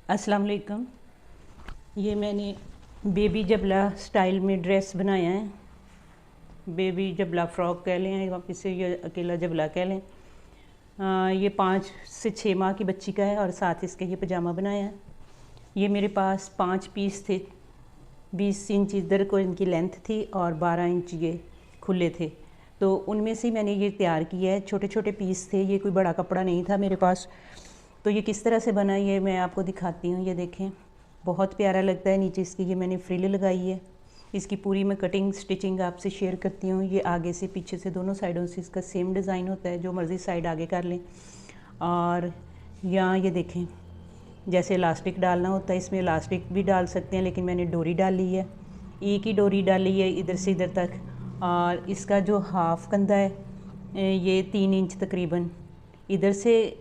अस्सलाम वालेकुम। ये मैंने बेबी जबला स्टाइल में ड्रेस बनाया है। बेबी जबला फ़्रॉक कह लें या इसे ये अकेला जबला कह लें। ये 5 से 6 माह की बच्ची का है और साथ इसके ये पजामा बनाया है। ये मेरे पास 5 पीस थे। 20 इंच इधर को इनकी लेंथ थी और 12 इंच ये खुले थे, तो उनमें से मैंने ये तैयार किया है। छोटे छोटे पीस थे, ये कोई बड़ा कपड़ा नहीं था मेरे पास। तो ये किस तरह से बना ये मैं आपको दिखाती हूँ। ये देखें, बहुत प्यारा लगता है। नीचे इसकी ये मैंने फ्रिल लगाई है। इसकी पूरी मैं कटिंग स्टिचिंग आपसे शेयर करती हूँ। ये आगे से पीछे से दोनों साइडों से इसका सेम डिज़ाइन होता है, जो मर्ज़ी साइड आगे कर लें। और यहाँ ये देखें, जैसे इलास्टिक डालना होता है इसमें इलास्टिक भी डाल सकते हैं, लेकिन मैंने डोरी डाली है। एक ही डोरी डाली है इधर से इधर तक। और इसका जो हाफ कंधा है ये 3 इंच तकरीबन इधर से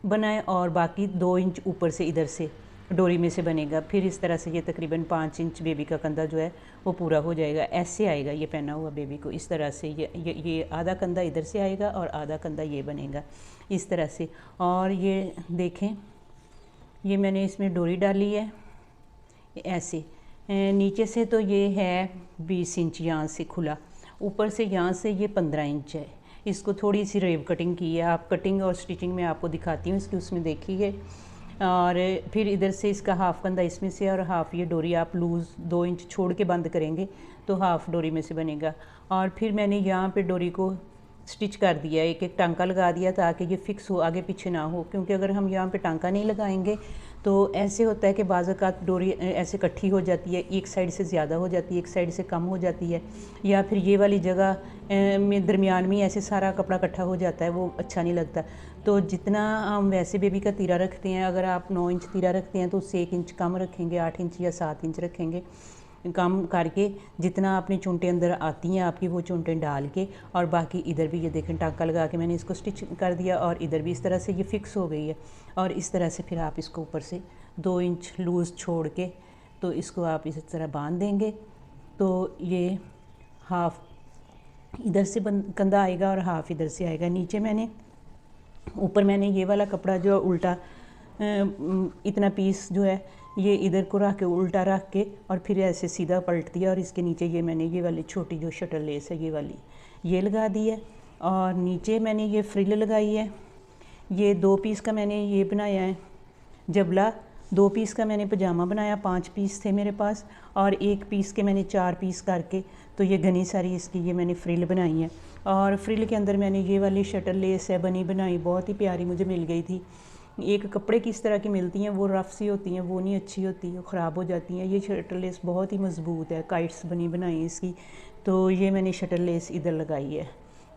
बना है और बाकी 2 इंच ऊपर से इधर से डोरी में से बनेगा। फिर इस तरह से ये तकरीबन 5 इंच बेबी का कंधा जो है वो पूरा हो जाएगा। ऐसे आएगा ये पहना हुआ बेबी को, इस तरह से ये आधा कंधा इधर से आएगा और आधा कंधा ये बनेगा इस तरह से। और ये देखें, ये मैंने इसमें डोरी डाली है ऐसे। नीचे से तो ये है 20 इंच यहाँ से खुला, ऊपर से यहाँ से ये 15 इंच है। इसको थोड़ी सी रेव कटिंग की है। आप कटिंग और स्टिचिंग में आपको दिखाती हूँ इसकी, उसमें देखिए। और फिर इधर से इसका हाफ कंधा इसमें से और हाफ ये डोरी आप लूज़ 2 इंच छोड़ के बंद करेंगे तो हाफ डोरी में से बनेगा। और फिर मैंने यहाँ पे डोरी को स्टिच कर दिया, एक एक टांका लगा दिया ताकि ये फिक्स हो, आगे पीछे ना हो। क्योंकि अगर हम यहाँ पे टांका नहीं लगाएंगे तो ऐसे होता है कि बाज़ औक़ात डोरी ऐसे इकट्ठी हो जाती है, एक साइड से ज़्यादा हो जाती है, एक साइड से कम हो जाती है, या फिर ये वाली जगह में दरमियान में ऐसे सारा कपड़ा इकट्ठा हो जाता है, वो अच्छा नहीं लगता। तो जितना हम वैसे बेबी का तीरा रखते हैं, अगर आप 9 इंच तीरा रखते हैं तो उससे 1 इंच कम रखेंगे, 8 इंच या 7 इंच रखेंगे कम करके। जितना अपनी चुनटें अंदर आती हैं आपकी, वो चुनटें डाल के, और बाकी इधर भी ये देखें टांका लगा के मैंने इसको स्टिच कर दिया और इधर भी इस तरह से ये फिक्स हो गई है। और इस तरह से फिर आप इसको ऊपर से 2 इंच लूज़ छोड़ के तो इसको आप इस तरह बांध देंगे तो ये हाफ इधर से कंधा आएगा और हाफ इधर से आएगा। नीचे मैंने ऊपर मैंने ये वाला कपड़ा जो उल्टा इतना पीस जो है ये इधर को रख के उल्टा रख के और फिर ऐसे सीधा पलट दिया, और इसके नीचे ये मैंने ये वाली छोटी जो शटल लेस है ये वाली ये लगा दी है। और नीचे मैंने ये फ्रिल लगाई है। ये 2 पीस का मैंने ये बनाया है जबला, 2 पीस का मैंने पजामा बनाया। 5 पीस थे मेरे पास और 1 पीस के मैंने 4 पीस करके तो ये घनी सारी इसकी ये मैंने फ्रिल बनाई है। और फ्रिल के अंदर मैंने ये वाली शटल लेस है बनी बनाई, बहुत ही प्यारी मुझे मिल गई थी। एक कपड़े की इस तरह की मिलती हैं, वो रफ़ सी होती हैं, वो नहीं अच्छी होती, वो ख़राब हो जाती हैं। ये शटल लेस बहुत ही मज़बूत है, काइट्स बनी बनाई इसकी। तो ये मैंने शटल लेस इधर लगाई है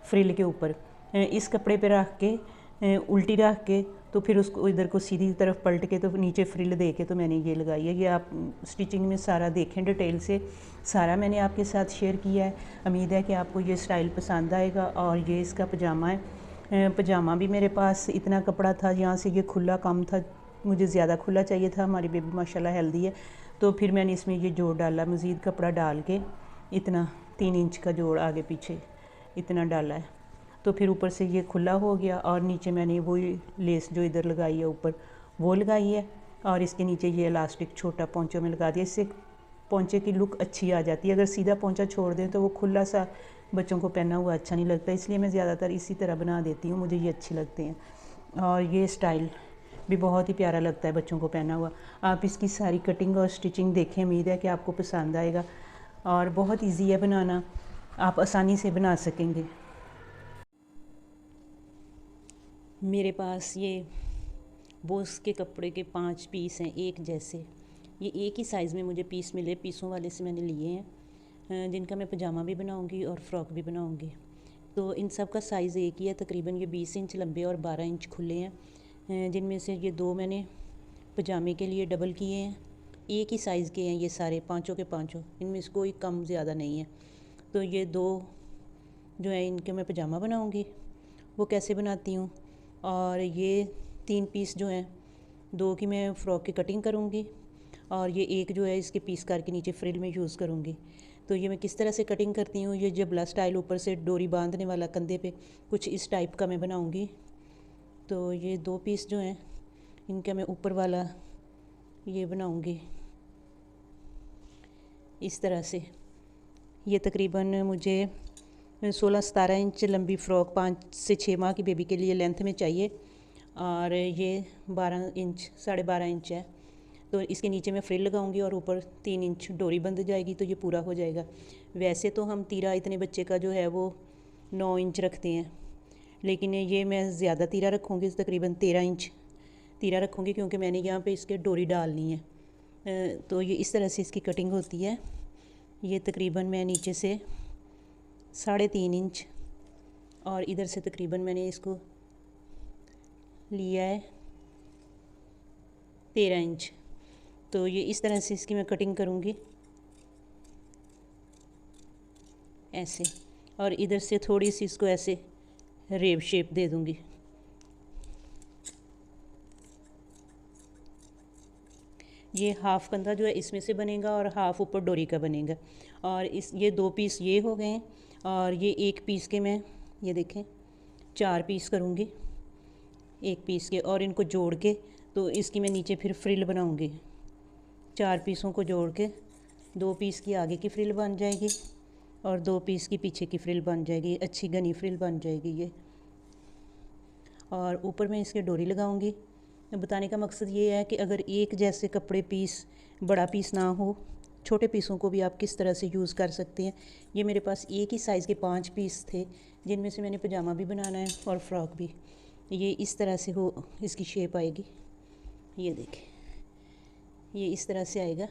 फ्रिल के ऊपर। इस कपड़े पे रख के उल्टी रख के तो फिर उसको इधर को सीधी तरफ पलट के तो नीचे फ्रिल दे के तो मैंने ये लगाई है। ये आप स्टिचिंग में सारा देखें डिटेल से, सारा मैंने आपके साथ शेयर किया है। उम्मीद है कि आपको ये स्टाइल पसंद आएगा। और ये इसका पजामा है। पजामा भी मेरे पास इतना कपड़ा था, यहाँ से ये खुला कम था, मुझे ज़्यादा खुला चाहिए था। हमारी बेबी माशाल्लाह हेल्दी है, तो फिर मैंने इसमें ये जोड़ डाला, मज़ीद कपड़ा डाल के इतना 3 इंच का जोड़ आगे पीछे इतना डाला है। तो फिर ऊपर से ये खुला हो गया और नीचे मैंने वो लेस जो इधर लगाई है ऊपर वो लगाई है, और इसके नीचे ये इलास्टिक छोटा पोंचों में लगा दिया। इससे पोंचे की लुक अच्छी आ जाती है। अगर सीधा पोंचा छोड़ दें तो वो खुला सा बच्चों को पहना हुआ अच्छा नहीं लगता, इसलिए मैं ज़्यादातर इसी तरह बना देती हूँ, मुझे ये अच्छी लगते हैं। और ये स्टाइल भी बहुत ही प्यारा लगता है बच्चों को पहना हुआ। आप इसकी सारी कटिंग और स्टिचिंग देखें, उम्मीद है कि आपको पसंद आएगा। और बहुत ईजी है बनाना, आप आसानी से बना सकेंगे। मेरे पास ये बोस के कपड़े के 5 पीस हैं एक जैसे। ये एक ही साइज़ में मुझे पीस मिले, पीसों वाले से मैंने लिए हैं, जिनका मैं पजामा भी बनाऊंगी और फ़्रॉक भी बनाऊंगी। तो इन सब का साइज़ एक ही है, तकरीबन ये 20 इंच लंबे और 12 इंच खुले हैं, जिनमें से ये 2 मैंने पजामे के लिए डबल किए हैं। एक ही साइज़ के हैं ये सारे, पाँचों के पाँचों, इनमें से कोई कम ज़्यादा नहीं है। तो ये 2 जो है इनके मैं पजामा बनाऊँगी, वो कैसे बनाती हूँ। और ये 3 पीस जो हैं, 2 की मैं फ़्रॉक की कटिंग करूँगी और ये एक जो है इसके पीस करके नीचे फ्रिल में यूज़ करूँगी। तो ये मैं किस तरह से कटिंग करती हूँ, ये जबला स्टाइल ऊपर से डोरी बांधने वाला कंधे पे, कुछ इस टाइप का मैं बनाऊँगी। तो ये 2 पीस जो हैं इनका मैं ऊपर वाला ये बनाऊंगी इस तरह से। ये तकरीबन मुझे 16-17 इंच लंबी फ़्रॉक 5 से 6 माह की बेबी के लिए लेंथ में चाहिए, और ये 12 इंच 12.5 इंच है। तो इसके नीचे मैं फ्रिल लगाऊंगी और ऊपर 3 इंच डोरी बंध जाएगी, तो ये पूरा हो जाएगा। वैसे तो हम तीरा इतने बच्चे का जो है वो 9 इंच रखते हैं, लेकिन ये मैं ज़्यादा तीरा रखूँगी, तकरीबन 13 इंच तीरा रखूँगी, क्योंकि मैंने यहाँ पे इसके डोरी डालनी है। तो ये इस तरह से इसकी कटिंग होती है। ये तकरीबन मैं नीचे से 3.5 इंच और इधर से तकरीबन मैंने इसको लिया है 13 इंच। तो ये इस तरह से इसकी मैं कटिंग करूँगी ऐसे, और इधर से थोड़ी सी इसको ऐसे रेव शेप दे दूँगी। ये हाफ़ कंधा जो है इसमें से बनेगा और हाफ़ ऊपर डोरी का बनेगा। और ये 2 पीस ये हो गए हैं, और ये एक पीस के मैं ये देखें 4 पीस करूँगी एक पीस के, और इनको जोड़ के तो इसकी मैं नीचे फिर फ्रिल बनाऊँगी। 4 पीसों को जोड़ के 2 पीस की आगे की फ्रिल बन जाएगी और 2 पीस की पीछे की फ्रिल बन जाएगी। अच्छी घनी फ्रिल बन जाएगी ये। और ऊपर मैं इसके डोरी लगाऊंगी। बताने का मकसद ये है कि अगर एक जैसे कपड़े पीस बड़ा पीस ना हो, छोटे पीसों को भी आप किस तरह से यूज़ कर सकते हैं। ये मेरे पास एक ही साइज़ के 5 पीस थे, जिनमें से मैंने पजामा भी बनाना है और फ्रॉक भी। ये इस तरह से हो इसकी शेप आएगी। ये देखें, ये इस तरह से आएगा।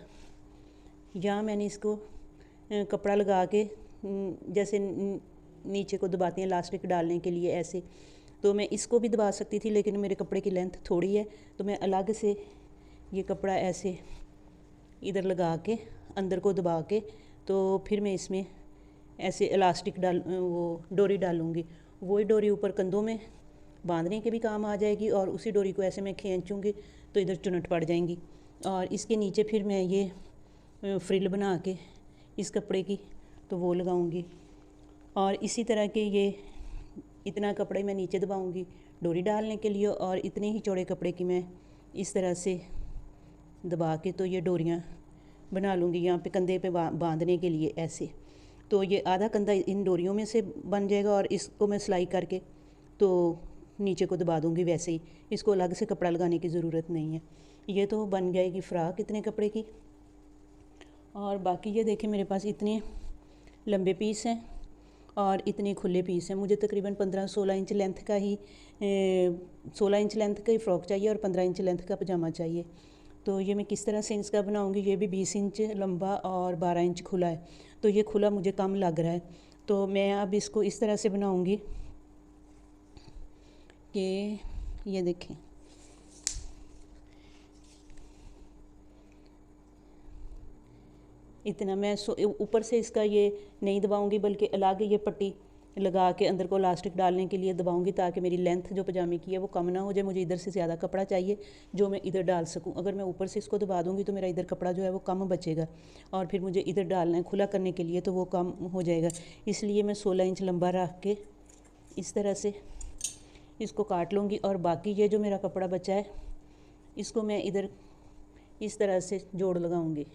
यहाँ मैंने इसको कपड़ा लगा के जैसे नीचे को दबाते हैं इलास्टिक डालने के लिए, ऐसे तो मैं इसको भी दबा सकती थी, लेकिन मेरे कपड़े की लेंथ थोड़ी है, तो मैं अलग से ये कपड़ा ऐसे इधर लगा के अंदर को दबा के तो फिर मैं इसमें ऐसे इलास्टिक वो डोरी डालूँगी। वही डोरी ऊपर कंधों में बांधने के भी काम आ जाएगी, और उसी डोरी को ऐसे मैं खींचूँगी तो इधर चुनट पड़ जाएंगी। और इसके नीचे फिर मैं ये फ्रिल बना के इस कपड़े की तो वो लगाऊंगी। और इसी तरह के ये इतना कपड़े मैं नीचे दबाऊंगी डोरी डालने के लिए, और इतने ही चौड़े कपड़े की मैं इस तरह से दबा के तो ये डोरियाँ बना लूँगी यहाँ पे कंधे पे बांधने के लिए ऐसे। तो ये आधा कंधा इन डोरियों में से बन जाएगा, और इसको मैं सिलाई करके तो नीचे को दबा दूँगी वैसे ही। इसको अलग से कपड़ा लगाने की ज़रूरत नहीं है। ये तो बन जाएगी फ़्रॉक इतने कपड़े की। और बाकी ये देखें, मेरे पास इतने लंबे पीस हैं और इतने खुले पीस हैं। मुझे तकरीबन 15-16 इंच लेंथ का ही 16 इंच लेंथ का ही फ़्रॉक चाहिए और 15 इंच लेंथ का पजामा चाहिए। तो ये मैं किस तरह से इसका बनाऊंगी। ये भी 20 इंच लंबा और 12 इंच खुला है, तो ये खुला मुझे कम लग रहा है। तो मैं अब इसको इस तरह से बनाऊंगी कि ये देखें, इतना मैं ऊपर से इसका ये नहीं दबाऊंगी, बल्कि अलग ये पट्टी लगा के अंदर को इलास्टिक डालने के लिए दबाऊंगी, ताकि मेरी लेंथ जो पजामे की है वो कम ना हो जाए। मुझे इधर से ज़्यादा कपड़ा चाहिए जो मैं इधर डाल सकूं। अगर मैं ऊपर से इसको दबा दूंगी तो मेरा इधर कपड़ा जो है वो कम बचेगा, और फिर मुझे इधर डालना है खुला करने के लिए तो वो कम हो जाएगा। इसलिए मैं 16 इंच लंबा रख के इस तरह से इसको काट लूँगी, और बाकी ये जो मेरा कपड़ा बचा है इसको मैं इधर इस तरह से जोड़ लगाऊँगी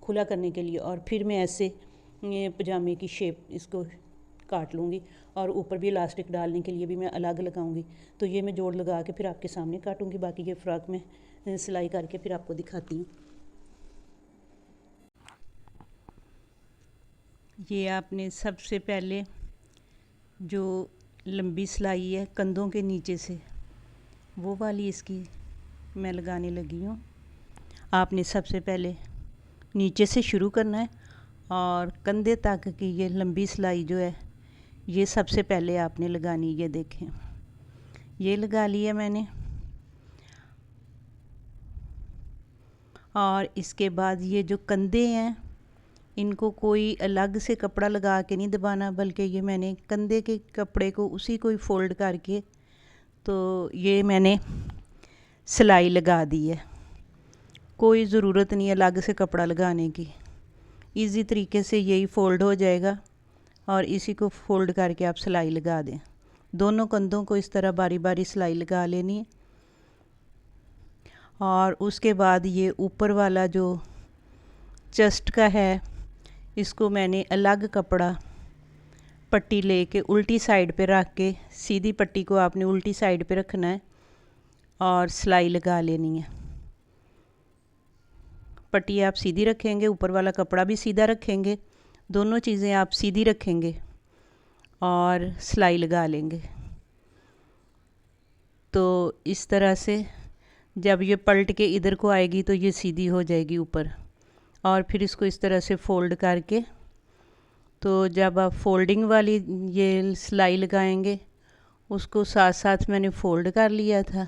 खुला करने के लिए, और फिर मैं ऐसे ये पजामे की शेप इसको काट लूँगी, और ऊपर भी इलास्टिक डालने के लिए भी मैं अलग लगाऊँगी। तो ये मैं जोड़ लगा के फिर आपके सामने काटूँगी। बाकी ये फ़्रॉक में सिलाई करके फिर आपको दिखाती हूँ। ये आपने सबसे पहले जो लंबी सिलाई है कंधों के नीचे से, वो वाली इसकी मैं लगाने लगी हूँ। आपने सबसे पहले नीचे से शुरू करना है, और कंधे तक की ये लंबी सिलाई जो है ये सबसे पहले आपने लगानी। ये देखें, ये लगा लिया मैंने, और इसके बाद ये जो कंधे हैं इनको कोई अलग से कपड़ा लगा के नहीं दबाना, बल्कि ये मैंने कंधे के कपड़े को उसी को ही फोल्ड करके तो ये मैंने सिलाई लगा दी है। कोई ज़रूरत नहीं है अलग से कपड़ा लगाने की। इजी तरीके से यही फ़ोल्ड हो जाएगा, और इसी को फ़ोल्ड करके आप सिलाई लगा दें। दोनों कंधों को इस तरह बारी बारी सिलाई लगा लेनी है। और उसके बाद ये ऊपर वाला जो चेस्ट का है, इसको मैंने अलग कपड़ा पट्टी लेके उल्टी साइड पे रख के, सीधी पट्टी को आपने उल्टी साइड पे रखना है और सिलाई लगा लेनी है। पट्टी आप सीधी रखेंगे, ऊपर वाला कपड़ा भी सीधा रखेंगे, दोनों चीज़ें आप सीधी रखेंगे और सिलाई लगा लेंगे। तो इस तरह से जब ये पलट के इधर को आएगी तो ये सीधी हो जाएगी ऊपर। और फिर इसको इस तरह से फ़ोल्ड करके, तो जब आप फोल्डिंग वाली ये सिलाई लगाएंगे, उसको साथ साथ मैंने फ़ोल्ड कर लिया था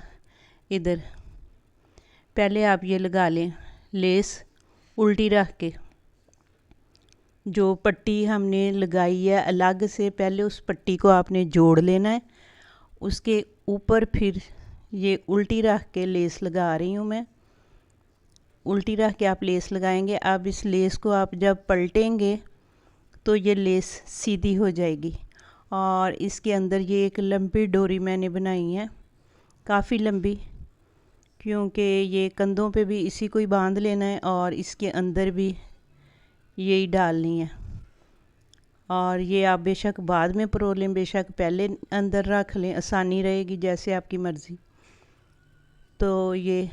इधर। पहले आप ये लगा लें लेस उल्टी रख के। जो पट्टी हमने लगाई है अलग से, पहले उस पट्टी को आपने जोड़ लेना है, उसके ऊपर फिर ये उल्टी रख के लेस लगा रही हूँ मैं। उल्टी रख के आप लेस लगाएंगे। अब इस लेस को आप जब पलटेंगे तो ये लेस सीधी हो जाएगी। और इसके अंदर ये एक लंबी डोरी मैंने बनाई है, काफ़ी लंबी, क्योंकि ये कंधों पे भी इसी को ही बांध लेना है और इसके अंदर भी यही डालनी है। और ये आप बेशक बाद में परो लें, बेशक पहले अंदर रख लें, आसानी रहेगी, जैसे आपकी मर्ज़ी। तो ये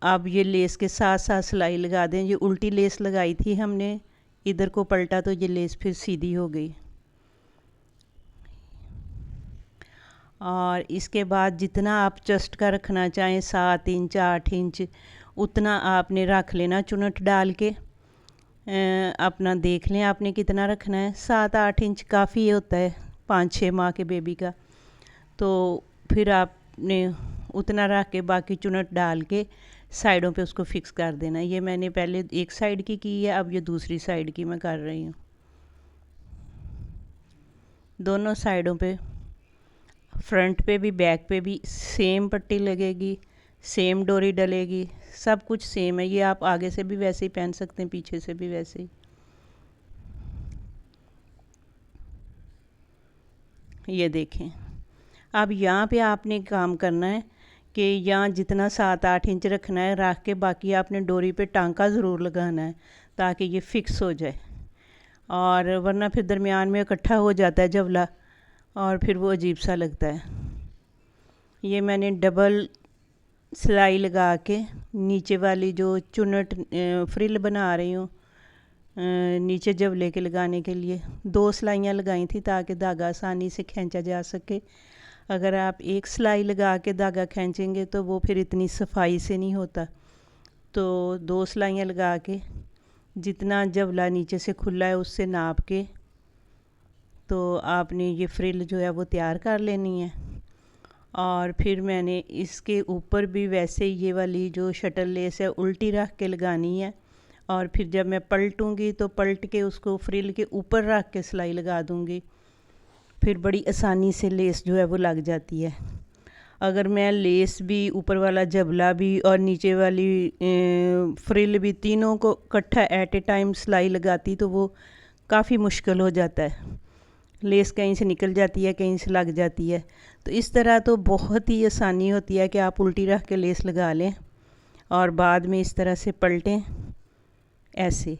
अब ये लेस के साथ साथ सिलाई लगा दें। ये उल्टी लेस लगाई थी हमने, इधर को पलटा तो ये लेस फिर सीधी हो गई। और इसके बाद जितना आप चेस्ट का रखना चाहें, 7 इंच 8 इंच, उतना आपने रख लेना चुनट डाल के। अपना देख लें आपने कितना रखना है। 7-8 इंच काफ़ी होता है 5-6 माह के बेबी का। तो फिर आपने उतना रख के बाकी चुनट डाल के साइडों पे उसको फिक्स कर देना। ये मैंने पहले एक साइड की है, अब ये दूसरी साइड की मैं कर रही हूँ। दोनों साइडों पे, फ्रंट पे भी बैक पे भी सेम पट्टी लगेगी, सेम डोरी डलेगी, सब कुछ सेम है। ये आप आगे से भी वैसे ही पहन सकते हैं, पीछे से भी वैसे ही। ये देखें। अब यहाँ पे आपने काम करना है कि यहाँ जितना 7-8 इंच रखना है रख के, बाकी आपने डोरी पे टांका ज़रूर लगाना है ताकि ये फिक्स हो जाए। और वरना फिर दरमियान में इकट्ठा हो जाता है जबला और फिर वो अजीब सा लगता है। ये मैंने डबल सिलाई लगा के नीचे वाली जो चुनट फ्रिल बना रही हूँ नीचे जबले के लगाने के लिए 2 सिलाइयाँ लगाई थी ताकि धागा आसानी से खींचा जा सके। अगर आप एक सिलाई लगा के धागा खींचेंगे तो वो फिर इतनी सफाई से नहीं होता। तो 2 सिलाइयाँ लगा के जितना जबला नीचे से खुला है उससे नाप के तो आपने ये फ्रिल जो है वो तैयार कर लेनी है। और फिर मैंने इसके ऊपर भी वैसे ये वाली जो शटल लेस है उल्टी रख के लगानी है। और फिर जब मैं पलटूँगी तो पलट के उसको फ्रिल के ऊपर रख के सिलाई लगा दूँगी। फिर बड़ी आसानी से लेस जो है वो लग जाती है। अगर मैं लेस भी, ऊपर वाला जबला भी और नीचे वाली फ्रिल भी, तीनों को इकट्ठा एट ए टाइम सिलाई लगाती तो वो काफ़ी मुश्किल हो जाता है। लेस कहीं से निकल जाती है, कहीं से लग जाती है। तो इस तरह तो बहुत ही आसानी होती है कि आप उल्टी रख के लेस लगा लें और बाद में इस तरह से पलटें ऐसे,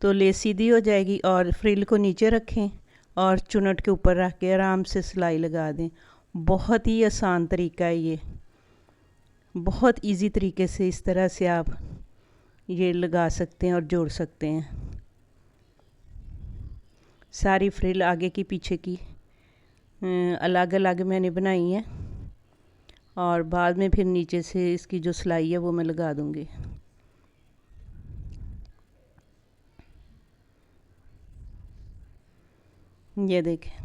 तो लेस सीधी हो जाएगी। और फ्रिल को नीचे रखें और चुनट के ऊपर रख के आराम से सिलाई लगा दें। बहुत ही आसान तरीका है ये, बहुत इजी तरीके से इस तरह से आप ये लगा सकते हैं और जोड़ सकते हैं। सारी फ्रिल आगे की पीछे की अलग अलग मैंने बनाई है और बाद में फिर नीचे से इसकी जो सिलाई है वो मैं लगा दूँगी। ये देखें।